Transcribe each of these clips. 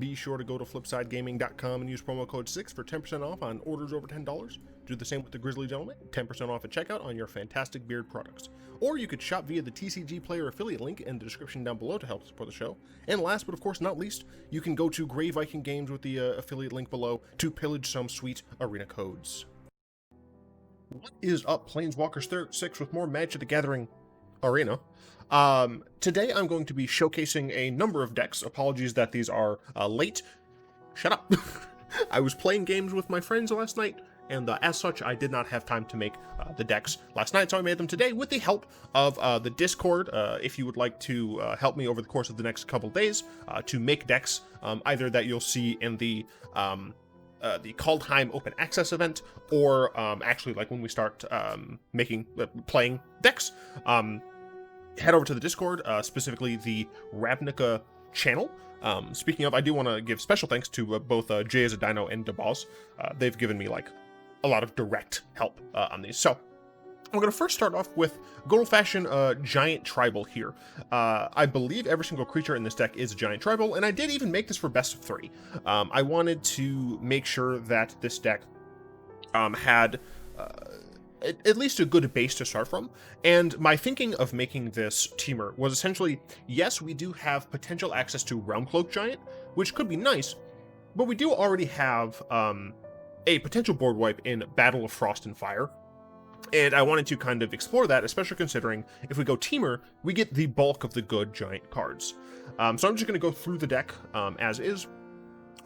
Be sure to go to flipsidegaming.com and use promo code 6 for 10% off on orders over $10. Do the same with the Grizzly Gentleman, 10% off at checkout on your fantastic beard products. Or you could shop via the TCG Player affiliate link in the description down below to help support the show. And last but of course not least, you can go to Grey Viking Games with the affiliate link below to pillage some sweet arena codes. What is up, Planeswalkers 6 with more Magic the Gathering Arena. Today I'm going to be showcasing a number of decks. Apologies that these are late. Shut up. I was playing games with my friends last night, and as such, I did not have time to make the decks last night, so I made them today with the help of the Discord. If you would like to help me over the course of the next couple days to make decks, either that you'll see in the Kaldheim open access event, or actually like when we start playing decks, head over to the Discord, specifically the Ravnica channel. Speaking of, I do want to give special thanks to both Jay as a Dino and DeBoss. They've given me like a lot of direct help on these. So I'm going to first start off with good old-fashioned giant tribal here. I believe every single creature in this deck is a giant tribal, and I did even make this for best of 3. I wanted to make sure that this deck had at least a good base to start from, and my thinking of making this teamer was essentially, yes, we do have potential access to Realmcloak Giant, which could be nice, but we do already have a potential board wipe in Battle of Frost and Fire, and I wanted to kind of explore that, especially considering if we go teamer, we get the bulk of the good giant cards. So I'm just going to go through the deck as is.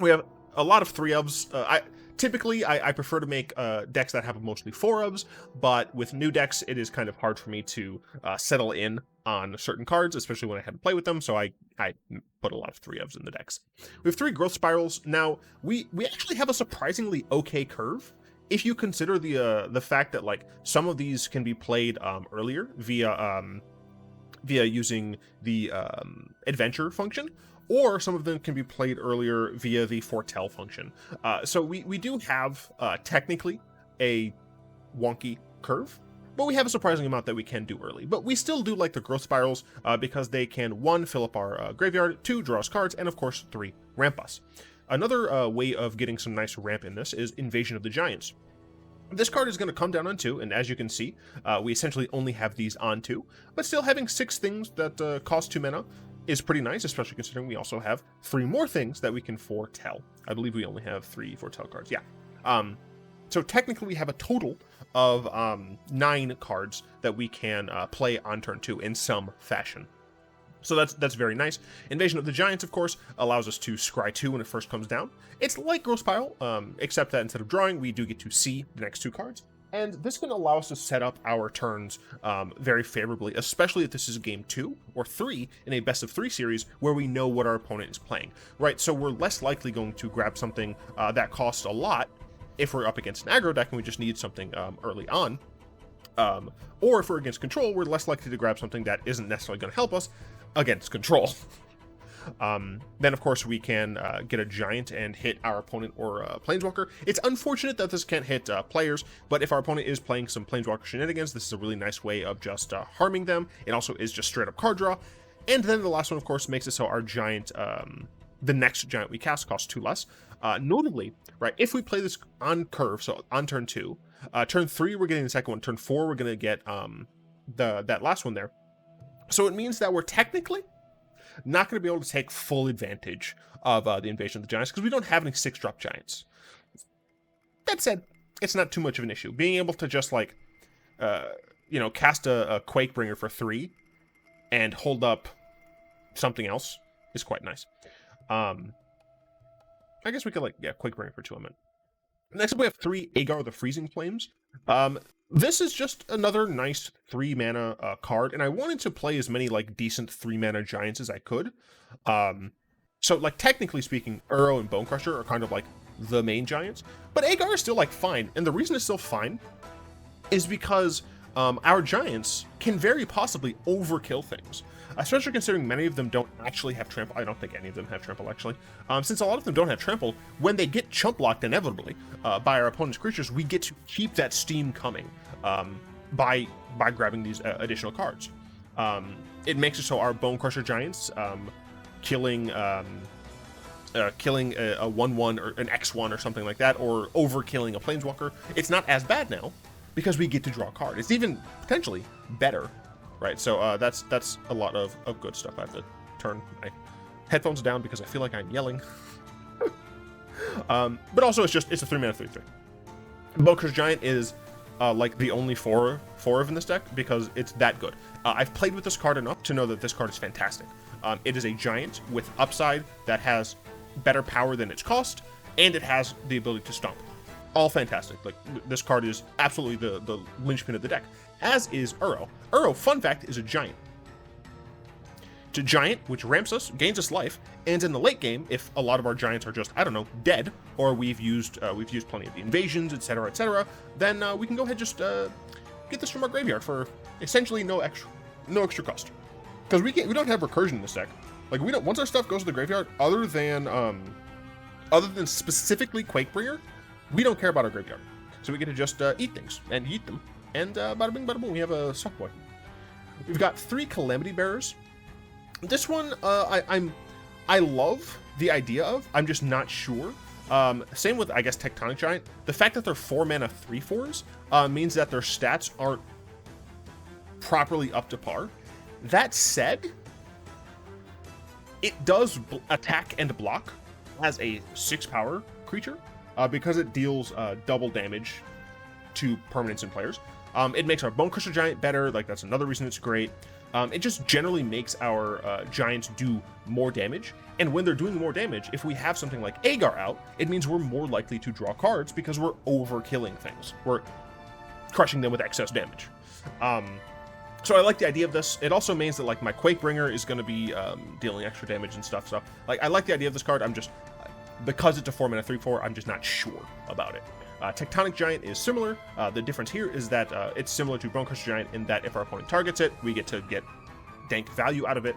We have a lot of 3-ofs. Typically, I prefer to make decks that have mostly 4-ofs, but with new decks, it is kind of hard for me to settle in on certain cards, especially when I haven't played with them, so I put a lot of 3-ofs in the decks. We have 3 Growth Spirals. Now, we actually have a surprisingly okay curve, if you consider the fact that like some of these can be played earlier via using the Adventure function, or some of them can be played earlier via the Foretell function. So we do have technically a wonky curve, but we have a surprising amount that we can do early. But we still do like the Growth Spirals because they can, 1, fill up our graveyard, 2, draw us cards, and of course 3, ramp us. Another way of getting some nice ramp in this is Invasion of the Giants. This card is going to come down on 2, and as you can see, we essentially only have these on 2, but still having 6 things that cost 2 mana is pretty nice, especially considering we also have 3 more things that we can foretell. I believe we only have 3 foretell cards, yeah. So technically we have a total of 9 cards that we can play on turn 2 in some fashion. So that's very nice. Invasion of the Giants, of course, allows us to scry 2 when it first comes down. It's like Growth Spiral, except that instead of drawing, we do get to see the next 2 cards. And this can allow us to set up our turns very favorably, especially if this is game 2 or 3 in a best of 3 series where we know what our opponent is playing, right? So we're less likely going to grab something that costs a lot if we're up against an aggro deck and we just need something early on. Or if we're against control, we're less likely to grab something that isn't necessarily going to help us against control. Then of course we can get a giant and hit our opponent or planeswalker. It's unfortunate that this can't hit players, but if our opponent is playing some planeswalker shenanigans, this is a really nice way of just harming them. It also is just straight up card draw. And then the last one, of course, makes it so our giant, the next giant we cast costs 2 less. Notably, right, if we play this on curve, so on turn 2, turn 3 we're getting the second one, turn 4 we're going to get that last one there. So it means that we're technically not going to be able to take full advantage of the Invasion of the Giants because we don't have any 6-drop giants. That said, it's not too much of an issue. Being able to just like, cast a Quakebringer for 3 and hold up something else is quite nice. I guess we could Quakebringer for 2, I meant. Next up we have 3 Agar the Freezing Flames. This is just another nice 3 mana card, and I wanted to play as many like decent 3 mana giants as I could. So like technically speaking, Uro and Bone Crusher are kind of like the main giants, but Agar is still like fine, and the reason it's still fine is because our giants can very possibly overkill things, especially considering many of them don't actually have trample. I don't think any of them have trample, actually. Since a lot of them don't have trample, when they get chump blocked inevitably by our opponent's creatures, we get to keep that steam coming by grabbing these additional cards. It makes it so our Bone Crusher giants killing killing a 1/1 or an X1 or something like that, or overkilling a Planeswalker, it's not as bad now because we get to draw a card. It's even potentially better, right? So that's a lot of good stuff. I have to turn my headphones down because I feel like I'm yelling. But also it's a 3-mana 3/3. Boker's Giant is like the only four of in this deck because it's that good. I've played with this card enough to know that this card is fantastic. It is a giant with upside that has better power than its cost, and it has the ability to stomp. All fantastic. Like, this card is absolutely the linchpin of the deck, as is Uro. Uro, fun fact, is a giant. It's a giant which ramps us, gains us life, and in the late game, if a lot of our giants are just, I don't know, dead, or we've used plenty of the invasions, etc., then we can go ahead and just get this from our graveyard for essentially no extra cost. Because we don't have recursion in this deck. Like, we don't, once our stuff goes to the graveyard, other than specifically Quakebringer, we don't care about our graveyard. So we get to just eat things and eat them, and bada bing bada boom, we have a suck boy. We've got 3 Calamity Bearers. This one I love the idea of. I'm just not sure. Same with, I guess, Tectonic Giant. The fact that they're 4-mana 3/4s means that their stats aren't properly up to par. That said, it does attack and block as a 6-power creature because it deals double damage to permanents and players. It makes our Bone Crusher Giant better. Like, that's another reason it's great. It just generally makes our giants do more damage. And when they're doing more damage, if we have something like Agar out, it means we're more likely to draw cards because we're overkilling things. We're crushing them with excess damage. So I like the idea of this. It also means that, like, my Quakebringer is going to be dealing extra damage and stuff. So, like, I like the idea of this card. I'm just, because it's a 4-mana 3/4, I'm just not sure about it. Tectonic Giant is similar. The difference here is that it's similar to Bone Crusher Giant in that if our opponent targets it, we get to get dank value out of it.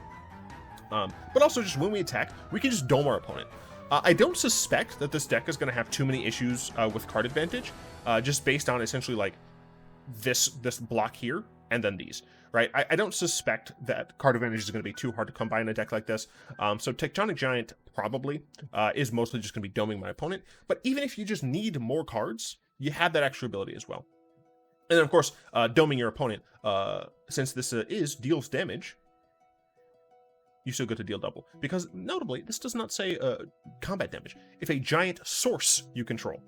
But also, just when we attack, we can just dome our opponent. I don't suspect that this deck is going to have too many issues with card advantage, just based on essentially like this block here and then these, right? I don't suspect that card advantage is going to be too hard to come by in a deck like this. So Tectonic Giant probably is mostly just going to be doming my opponent. But even if you just need more cards, you have that extra ability as well. And then, of course, doming your opponent, since this deals damage, you still get to deal double. Because, notably, this does not say combat damage. If a giant source you control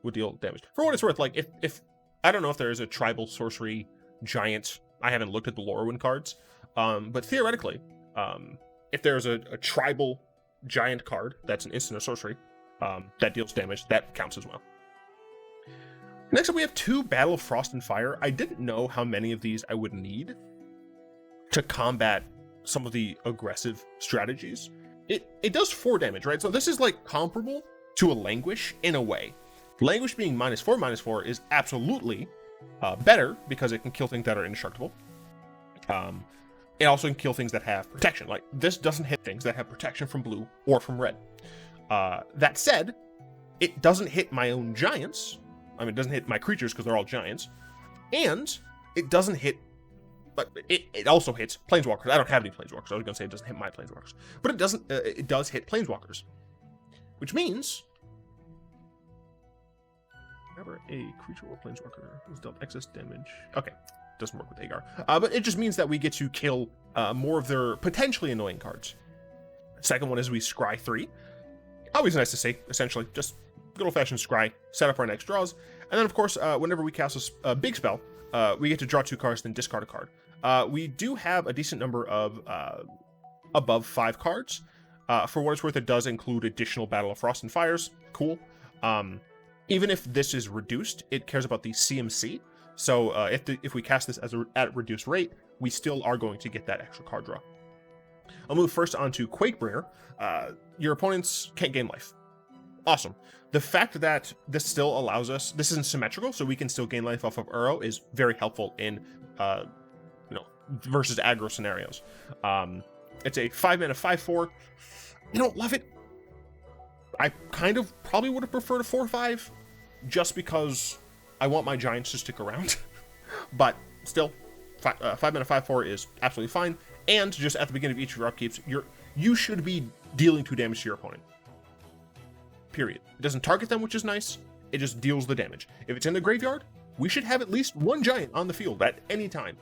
would deal damage. For what it's worth, like, if I don't know if there is a tribal sorcery giant. I haven't looked at the Lorwyn cards. But theoretically, if there's a tribal giant card that's an instant or sorcery that deals damage, that counts as well. Next up, we have 2 Battle of Frost and Fire. I didn't know how many of these I would need to combat some of the aggressive strategies. It does 4 damage, right? So this is like comparable to a Languish in a way. Languish being -4/-4 is absolutely better because it can kill things that are indestructible. It also can kill things that have protection. Like, this doesn't hit things that have protection from blue or from red. That said, it doesn't hit my own giants. I mean, it doesn't hit my creatures because they're all giants. And it doesn't hit... But it also hits Planeswalkers. I don't have any Planeswalkers. I was going to say it doesn't hit my Planeswalkers. But it doesn't. It does hit Planeswalkers. Which means... Whenever a creature or Planeswalker is dealt excess damage... Okay. Doesn't work with Agar. But it just means that we get to kill more of their potentially annoying cards. Second one is we scry 3. Always nice to see, essentially. Just good old-fashioned scry. Set up our next draws. And then, of course, whenever we cast a big spell, we get to draw 2 cards, then discard a card. We do have a decent number of above 5 cards. For what it's worth, it does include additional Battle of Frost and Fires. Cool. Even if this is reduced, it cares about the CMC. So if we cast this at reduced rate, we still are going to get that extra card draw. I'll move first on to Quakebringer. Your opponents can't gain life. Awesome. The fact that this still allows us, this isn't symmetrical, so we can still gain life off of Uro is very helpful in, versus aggro scenarios. It's a 5-mana 5/4. I don't love it. I kind of probably would have preferred a 4/5, just because I want my giants to stick around. But still, 5-mana 5/4 is absolutely fine. And just at the beginning of each of your upkeeps, you should be dealing 2 damage to your opponent. period. It doesn't target them, which is nice. It just deals the damage. If it's in the graveyard, we should have at least one giant on the field at any time.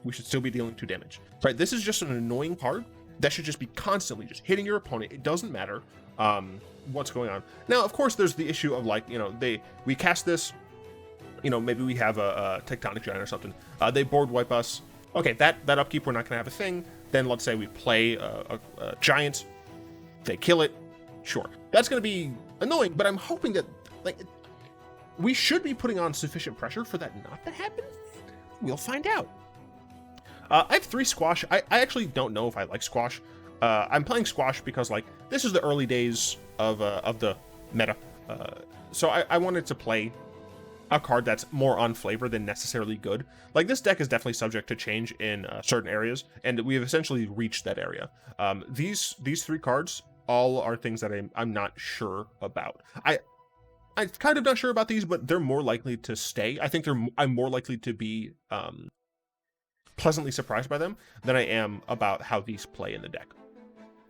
We should still be dealing 2 damage. Right, this is just an annoying card that should just be constantly just hitting your opponent. It doesn't matter what's going on. Now, of course, there's the issue of like, you know, we cast this, you know, maybe we have a Tectonic Giant or something. They board wipe us. Okay, that upkeep, we're not going to have a thing. Then let's say we play a Giant. They kill it. Sure. That's going to be annoying, but I'm hoping that, like, we should be putting on sufficient pressure for that not to happen. We'll find out. I have 3 Squash. I actually don't know if I like Squash. I'm playing Squash because, like, this is the early days of the meta. So I wanted to play a card that's more on flavor than necessarily good. Like, this deck is definitely subject to change in certain areas, and we have essentially reached that area. These 3 cards all are things that I'm not sure about. I'm kind of not sure about these, but they're more likely to stay. I think I'm more likely to be pleasantly surprised by them than I am about how these play in the deck.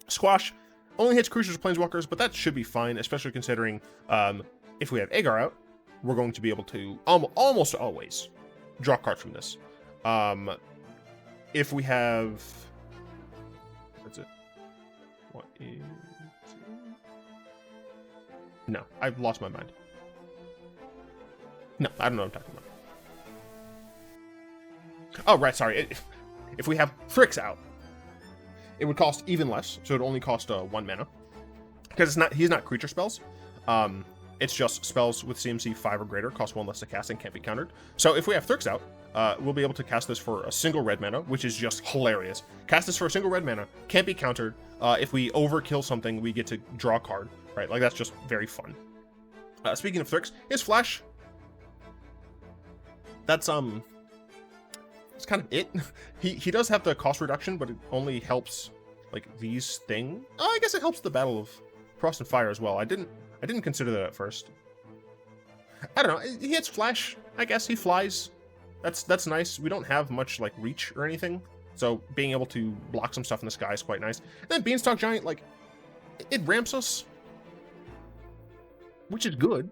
Squash only hits creatures or planeswalkers, but that should be fine, especially considering if we have Agar out, we're going to be able to almost always draw a card from this. If we have... What's it? What is... No, I've lost my mind. No, I don't know what I'm talking about. Oh, right, sorry. If we have Fricks out, it would cost even less, so it would only cost 1 mana. Because he's not creature spells. It's just spells with CMC 5 or greater, cost 1 less to cast and can't be countered. So if we have Fricks out, we'll be able to cast this for a single red mana, which is just hilarious. Cast this for a single red mana, can't be countered. If we overkill something, we get to draw a card, right? Like, that's just very fun. Speaking of Fricks, his Flash. That's kind of it. He does have the cost reduction, but it only helps like these things. Oh, I guess it helps the Battle of Frost and Fire as well. I didn't consider that at first. I don't know. He hits Flash. I guess he flies. That's nice. We don't have much like reach or anything, so being able to block some stuff in the sky is quite nice. And then Beanstalk Giant, like, it ramps us, which is good.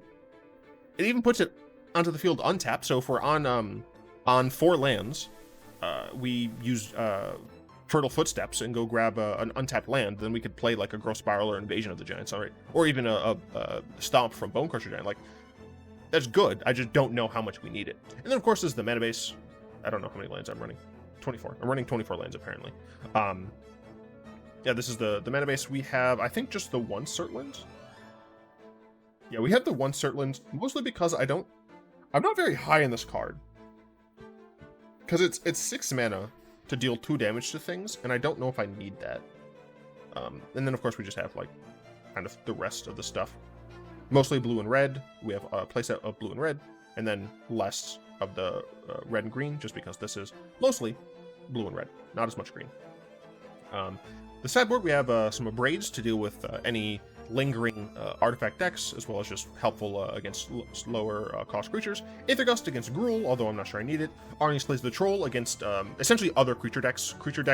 It even puts it onto the field untapped. So if we're on 4 lands, we use Fertile Footsteps and go grab an untapped land, then we could play like a Growth Spiral or Invasion of the Giants, all right, or even a Stomp from Bonecrusher Giant. Like, that's good. I just don't know how much we need it. And then of course there's the mana base. I don't know how many lands I'm running. 24. I'm running 24 lands apparently. Yeah, this is the mana base. We have, I think, just the 1 Surtland. Yeah, we have the 1 Surtland, mostly because I'm not very high in this card. Because it's 6 mana to deal 2 damage to things, and I don't know if I need that. And then of course we just have like kind of the rest of the stuff. Mostly blue and red. We have a playset of blue and red, and then less of the red and green, just because this is mostly blue and red, not as much green. The sideboard, we have some Abrades to deal with any lingering artifact decks, as well as just helpful against lower cost creatures. Aether Gust against Gruul, although I'm not sure I need it. Arnie Slays the Troll against essentially other creature decks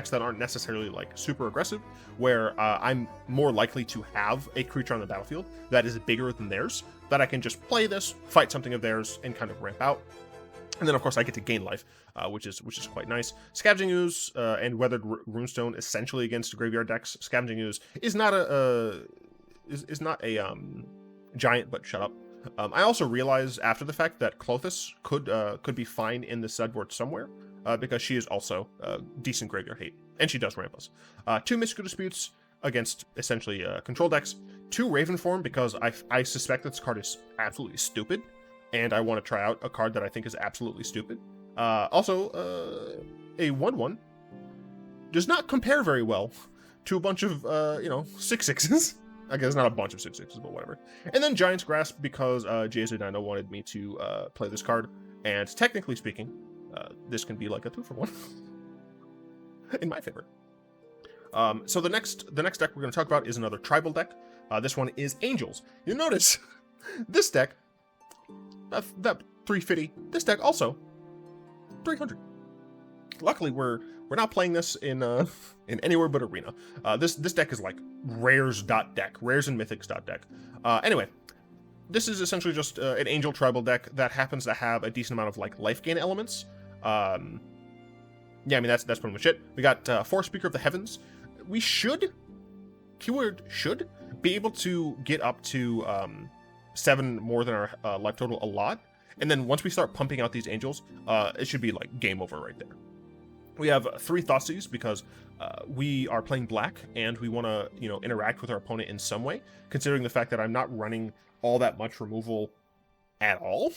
that aren't necessarily like super aggressive, where I'm more likely to have a creature on the battlefield that is bigger than theirs, that I can just play this, fight something of theirs, and kind of ramp out. And then, of course, I get to gain life, which is quite nice. Scavenging Ooze and Weathered Runestone, essentially against graveyard decks. Scavenging Ooze is not a giant, but shut up. I also realized after the fact that Klothys could be fine in the sideboard somewhere, because she is also decent graveyard hate, and she does ramp us. 2 Mystical Disputes against essentially control decks. 2 Raven Form, because I suspect this card is absolutely stupid, and I want to try out a card that I think is absolutely stupid. Also, a 1/1 does not compare very well to a bunch of 6/6s. I guess not a bunch of 6/6s, but whatever. And then Giant's Grasp, because JZ9 wanted me to play this card, and technically speaking, this can be like a 2-for-1 in my favor. So the next deck we're going to talk about is another tribal deck. This one is Angels. You'll notice this deck, that 350. This deck also 300. luckily we're not playing this in anywhere but Arena. This deck is like rares.deck, rares and mythics.deck. Anyway, this is essentially just an Angel tribal deck that happens to have a decent amount of like life gain elements. Yeah, I mean that's pretty much it. We got Forrest, Speaker of the Heavens. We should, keyword should, be able to get up to 7 more than our life total a lot. And then once we start pumping out these angels, it should be like game over right there. We have 3 Thoughtseize because we are playing black and we want to, you know, interact with our opponent in some way, considering the fact that I'm not running all that much removal at all,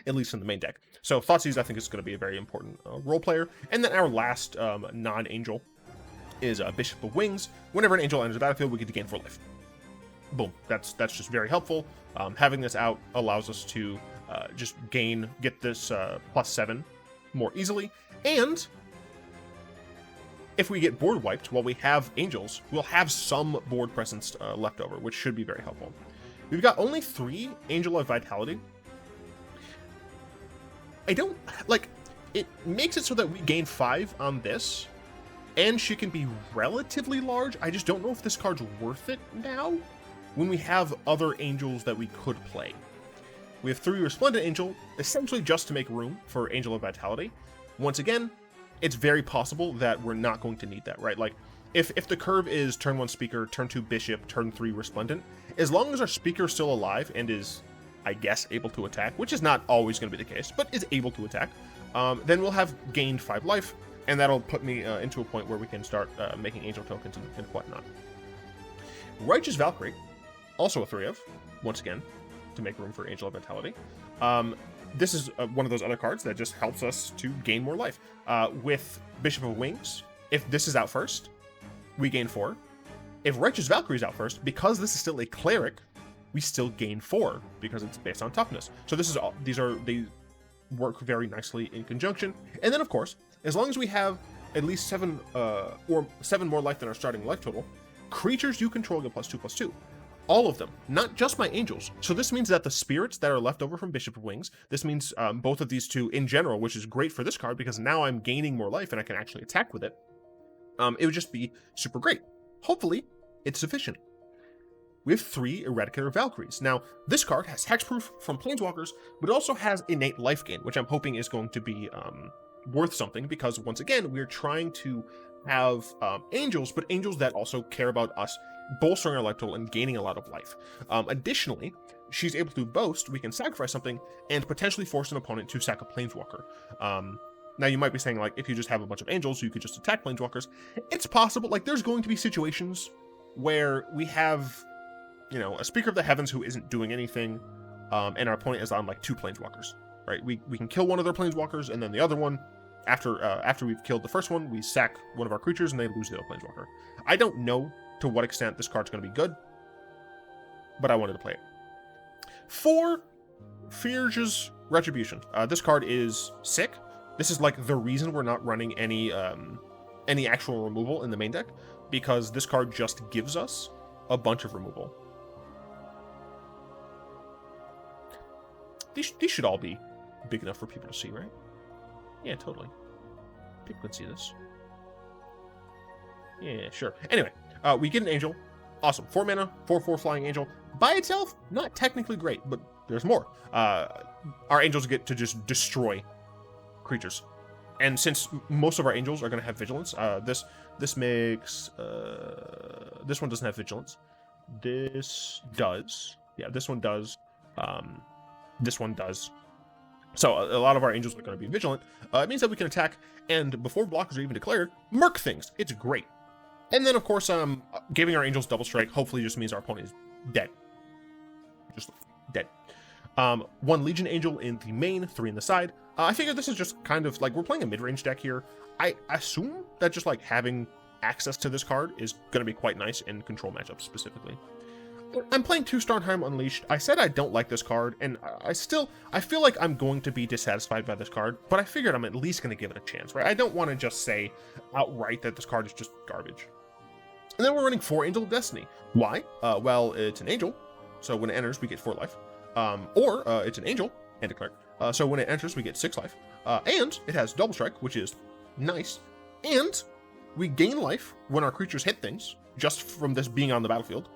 at least in the main deck. So Thoughtseize, I think, is going to be a very important role player. And then our last non-angel is Bishop of Wings. Whenever an angel enters the battlefield, we get to gain 4 life. Boom. That's just very helpful. Having this out allows us to just get this +7 more easily. And if we get board wiped while we have angels, we'll have some board presence left over, which should be very helpful. We've got only 3 Angel of Vitality. I don't, like, it makes it so that we gain 5 on this, and she can be relatively large. I just don't know if this card's worth it now, when we have other angels that we could play. We have 3 Resplendent Angel, essentially just to make room for Angel of Vitality. Once again, it's very possible that we're not going to need that, right? Like, if the curve is turn 1 Speaker, turn 2 Bishop, turn 3 Resplendent, as long as our Speaker is still alive and is, I guess, able to attack, which is not always going to be the case, but is able to attack, then we'll have gained 5 life, and that'll put me into a point where we can start making angel tokens and whatnot. Righteous Valkyrie, also a 3 of, once again, to make room for Angel of Vitality. This is one of those other cards that just helps us to gain more life. With Bishop of Wings, if this is out first, we gain 4. If Righteous Valkyrie is out first, because this is still a cleric, we still gain 4 because it's based on toughness. So this is all, they work very nicely in conjunction. And then of course, as long as we have at least 7 or 7 more life than our starting life total, creatures you control get +2/+2. All of them, not just my angels. So this means that the spirits that are left over from Bishop of Wings, this means both of these 2 in general, which is great for this card because now I'm gaining more life and I can actually attack with it. It would just be super great. Hopefully, it's sufficient. We have 3 Eradicator Valkyries. Now, this card has hexproof from Planeswalkers, but it also has innate life gain, which I'm hoping is going to be worth something because, once again, we're trying to have angels, but angels that also care about us bolstering our life total and gaining a lot of life. Additionally, she's able to boast we can sacrifice something and potentially force an opponent to sack a Planeswalker. Now, you might be saying, like, if you just have a bunch of angels, you could just attack Planeswalkers. It's possible. Like, there's going to be situations where we have, you know, a Speaker of the Heavens who isn't doing anything, and our opponent is on, like, 2 Planeswalkers, right? We can kill one of their Planeswalkers, and then the other one, after we've killed the first one, we sack one of our creatures, and they lose the other Planeswalker. I don't know to what extent this card's going to be good, but I wanted to play it. 4, Fierge's Retribution. This card is sick. This is like the reason we're not running any actual removal in the main deck, because this card just gives us a bunch of removal. These should all be big enough for people to see, right? Yeah, totally. People can see this. Yeah, sure. Anyway, we get an angel. Awesome. 4 mana, 4/4 flying angel. By itself, not technically great, but there's more. Our angels get to just destroy creatures. And since most of our angels are going to have vigilance, this makes... this one doesn't have vigilance. This does. Yeah, this one does. This one does. So a lot of our angels are going to be vigilant. It means that we can attack, and before blockers are even declared, murk things. It's great. And then, of course, giving our angels double strike hopefully just means our opponent is dead. Just dead. 1 Legion Angel in the main, 3 in the side. I figured this is just kind of like, we're playing a mid-range deck here. I assume that just like having access to this card is going to be quite nice in control matchups specifically. I'm playing 2 Starnheim Unleashed. I said I don't like this card, and I feel like I'm going to be dissatisfied by this card, but I figured I'm at least going to give it a chance, right? I don't want to just say outright that this card is just garbage. And then we're running 4 Angel of Destiny. Why? Well, it's an angel, so when it enters, we get 4 life. Or it's an angel and a cleric. So when it enters, we get 6 life. And it has double strike, which is Nice. And we gain life when our creatures hit things, just from this being on the battlefield.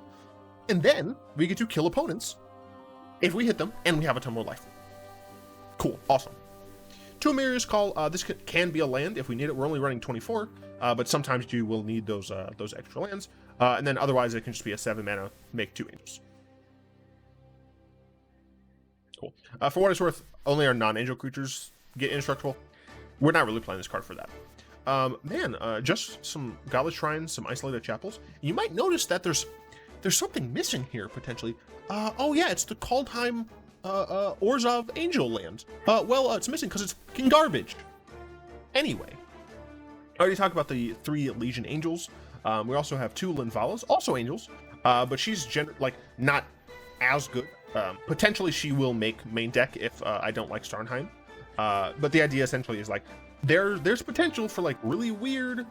And then we get to kill opponents if we hit them, and we have a ton more life. Cool. Awesome. To Amelia's Call, this can be a land if we need it. We're only running 24, but sometimes you will need those extra lands. And then otherwise it can just be a 7 mana, make 2 angels. Cool. For what it's worth, only our non-angel creatures get indestructible. We're not really playing this card for that. Just some Goblet Shrines, some Isolated Chapels. You might notice that there's something missing here, potentially. Oh yeah, it's the Kaldheim Orzhov Angel land. It's missing because it's fucking garbage. Anyway, I already talked about the 3 Legion Angels. We also have 2 Linvalas, also angels, but she's not as good. Potentially she will make main deck if I don't like Starnheim. But the idea essentially is like there's potential for like really weird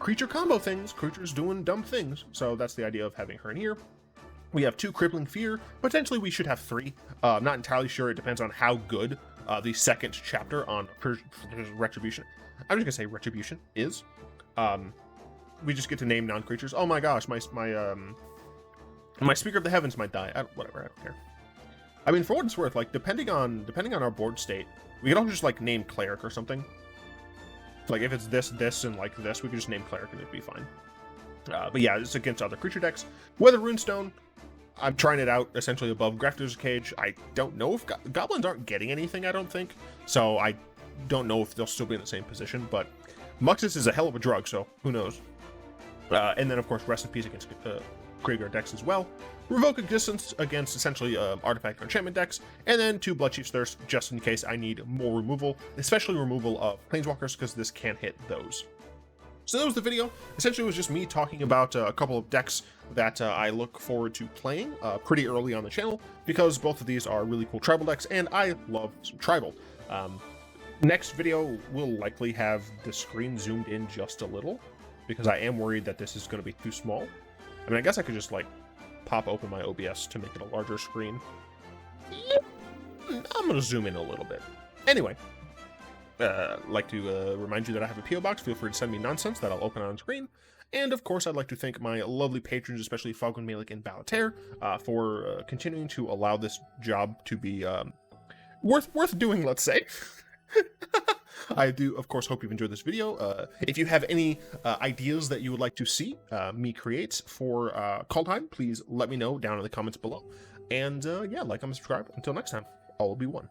creature combo things, creatures doing dumb things. So that's the idea of having her in here. We have 2 Crippling Fear. Potentially we should have 3. I'm not entirely sure. It depends on how good the second chapter on Retribution. I'm just gonna say Retribution is. We just get to name non-creatures. Oh my gosh, my Speaker of the Heavens might die. Whatever, I don't care. I mean, for what it's worth, like depending on our board state, we can also just like name Cleric or something. Like if it's this, and like this, we can just name Cleric and it'd be fine. But yeah, it's against other creature decks. Weather Runestone, I'm trying it out essentially above Grafter's Cage. I don't know if goblins aren't getting anything, I don't think. So I don't know if they'll still be in the same position, but Muxus is a hell of a drug, so who knows. And then of course Rest in Peace against graveyard decks as well. Revoke Existence against essentially artifact or enchantment decks, and then 2 Bloodchief's Thirst just in case I need more removal, especially removal of Planeswalkers, because this can hit those. So that was the video. Essentially it was just me talking about a couple of decks that I look forward to playing pretty early on the channel, because both of these are really cool tribal decks, and I love some tribal. Next video will likely have the screen zoomed in just a little, because I am worried that this is going to be too small. I mean, I guess I could just like pop open my OBS to make it a larger screen. I'm going to zoom in a little bit. Anyway, like to remind you that I have a PO box. Feel free to send me nonsense that I'll open on screen. And of course, I'd like to thank my lovely patrons, especially Falcon, Malik, and Balater, for continuing to allow this job to be worth doing, let's say. I do, of course, hope you've enjoyed this video. If you have any ideas that you would like to see me create for Kaldheim, please let me know down in the comments below. And yeah, like and subscribe. Until next time, all will be one.